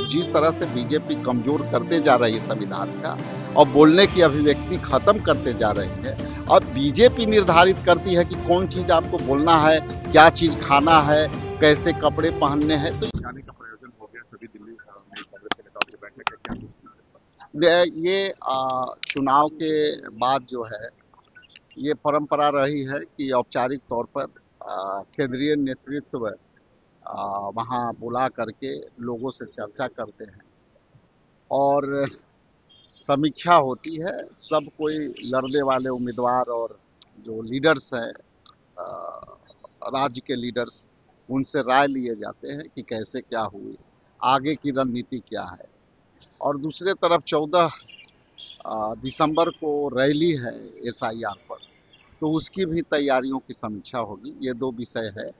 जिस तरह से बीजेपी कमजोर करते जा रही है संविधान का और बोलने की अभिव्यक्ति खत्म करते जा रही है। अब बीजेपी निर्धारित करती है कि कौन चीज आपको बोलना है, क्या चीज खाना है, कैसे कपड़े पहनने हैं। तो जाने का प्रयोजन हो गया सभी दिल्ली में कांग्रेस के नेताओं की बैठक है, क्या कुछ इस पर? ये चुनाव के बाद जो है ये परंपरा रही है कि औपचारिक तौर पर केंद्रीय नेतृत्व वहाँ बुला करके लोगों से चर्चा करते हैं और समीक्षा होती है। सब कोई लड़ने वाले उम्मीदवार और जो लीडर्स हैं, राज्य के लीडर्स, उनसे राय लिए जाते हैं कि कैसे क्या हुई, आगे की रणनीति क्या है। और दूसरे तरफ 14 दिसंबर को रैली है SIR पर, तो उसकी भी तैयारियों की समीक्षा होगी। ये दो विषय है।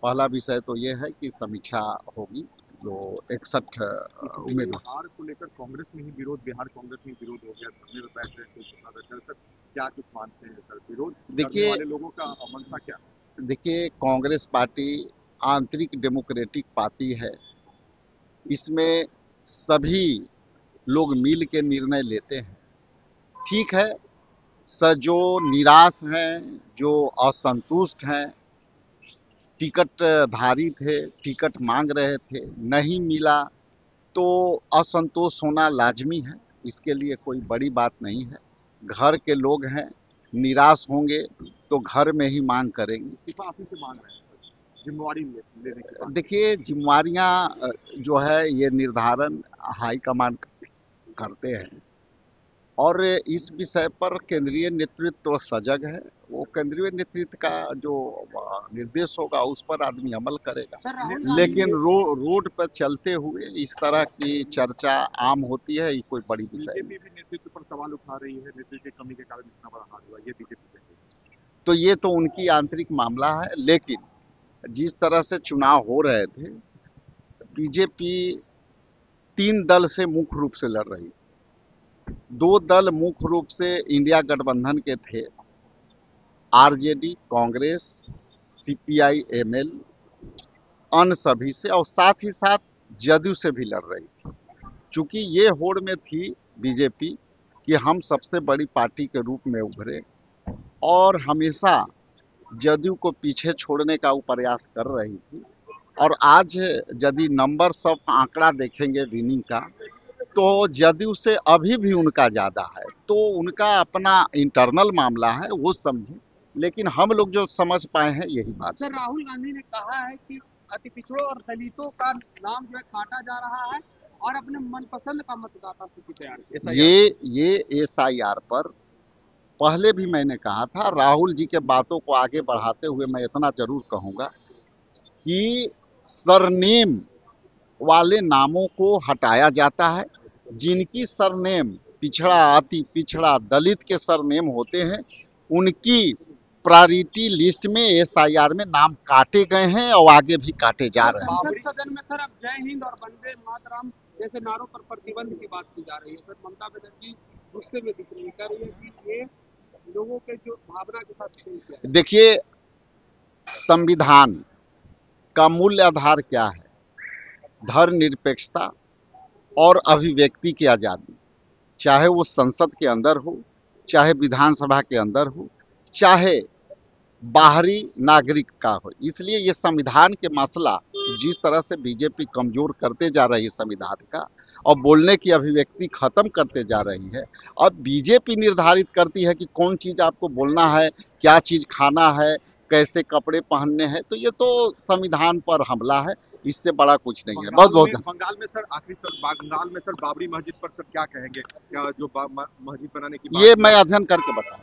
पहला विषय तो ये है कि समीक्षा होगी जो 61 उम्मीदवार। बिहार को लेकर कांग्रेस में ही विरोध, बिहार कांग्रेस में ही विरोध हो गया, धरने में बैठ रहे सर, क्या कुछ मानते हैं सर? विरोध करने वाले लोगों का मंशा क्या? देखिए, कांग्रेस पार्टी आंतरिक डेमोक्रेटिक पार्टी है। इसमें सभी लोग मिल के निर्णय लेते हैं। ठीक है, जो निराश हैं, जो असंतुष्ट हैं, टिकटधारी थे, टिकट मांग रहे थे, नहीं मिला, तो असंतोष होना लाजमी है। इसके लिए कोई बड़ी बात नहीं है। घर के लोग हैं, निराश होंगे तो घर में ही मांग करेंगे। आप ही से मांग रहे हैं जिम्मेवारी लेने की बात? देखिए, जिम्मेवारियां जो है ये निर्धारण हाईकमान करते हैं और इस विषय पर केंद्रीय नेतृत्व सजग है। वो केंद्रीय नेतृत्व का जो निर्देश होगा उस पर आदमी अमल करेगा। लेकिन रोड पर चलते हुए इस तरह की चर्चा आम होती है, ये कोई बड़ी विषय नहीं। बीजेपी भी नेतृत्व पर सवाल उठा रही है, नेतृत्व की कमी के कारण इतना बड़ा हाल हुआ, ये बीजेपी कहती है। तो ये तो उनकी आंतरिक मामला है। लेकिन जिस तरह से चुनाव हो रहे थे, बीजेपी 3 दल से मुख्य रूप से लड़ रही। 2 दल मुख्य रूप से इंडिया गठबंधन के थे, RJD, कांग्रेस, CPI ML, अन्य सभी से, और साथ ही साथ जदयू से भी लड़ रही थी। चूंकि ये होड़ में थी बीजेपी कि हम सबसे बड़ी पार्टी के रूप में उभरे और हमेशा जदयू को पीछे छोड़ने का वो प्रयास कर रही थी। और आज यदि नंबर्स ऑफ आंकड़ा देखेंगे विनिंग का, तो जदयू से अभी भी उनका ज़्यादा है। तो उनका अपना इंटरनल मामला है, वो समझे। लेकिन हम लोग जो समझ पाए हैं यही बात। सर, राहुल गांधी ने कहा है कि अति पिछड़ों और दलितों का नाम जो है काटा जा रहा है और अपने मनपसंद का मतदाता सूची तैयार। ये SIR पर पहले भी मैंने कहा था। राहुल जी के बातों को आगे बढ़ाते हुए मैं इतना जरूर कहूँगा कि सरनेम वाले नामों को हटाया जाता है। जिनकी सरनेम पिछड़ा, अति पिछड़ा, दलित के सरनेम होते हैं, उनकी प्रायोरिटी लिस्ट में SIR में नाम काटे गए हैं और आगे भी काटे जा रहे हैं। संसद सदन में सर अब जय हिंद और वंदे मातरम जैसे नारों पर प्रतिबंध की बात की जा रही है। सर, ममता बनर्जी गुस्से में दिख रही है, कह रही है कि ये लोगों के जो भावना के साथ खेल किया है। देखिए, संविधान का मूल आधार क्या है? धर्मनिरपेक्षता और अभिव्यक्ति की आज़ादी। चाहे वो संसद के अंदर हो, चाहे विधानसभा के अंदर हो, चाहे बाहरी नागरिक का हो। इसलिए ये संविधान के मसला जिस तरह से बीजेपी कमजोर करते जा रही है संविधान का और बोलने की अभिव्यक्ति खत्म करते जा रही है। अब बीजेपी निर्धारित करती है कि कौन चीज आपको बोलना है, क्या चीज खाना है, कैसे कपड़े पहनने हैं। तो ये तो संविधान पर हमला है, इससे बड़ा कुछ नहीं है। बहुत बहुत बंगाल में सर आखिरी सर, बंगाल में सर बाबरी मस्जिद पर सर क्या कहेंगे? क्या जो मस्जिद बनाने की ये मैं अध्ययन करके बताऊँ।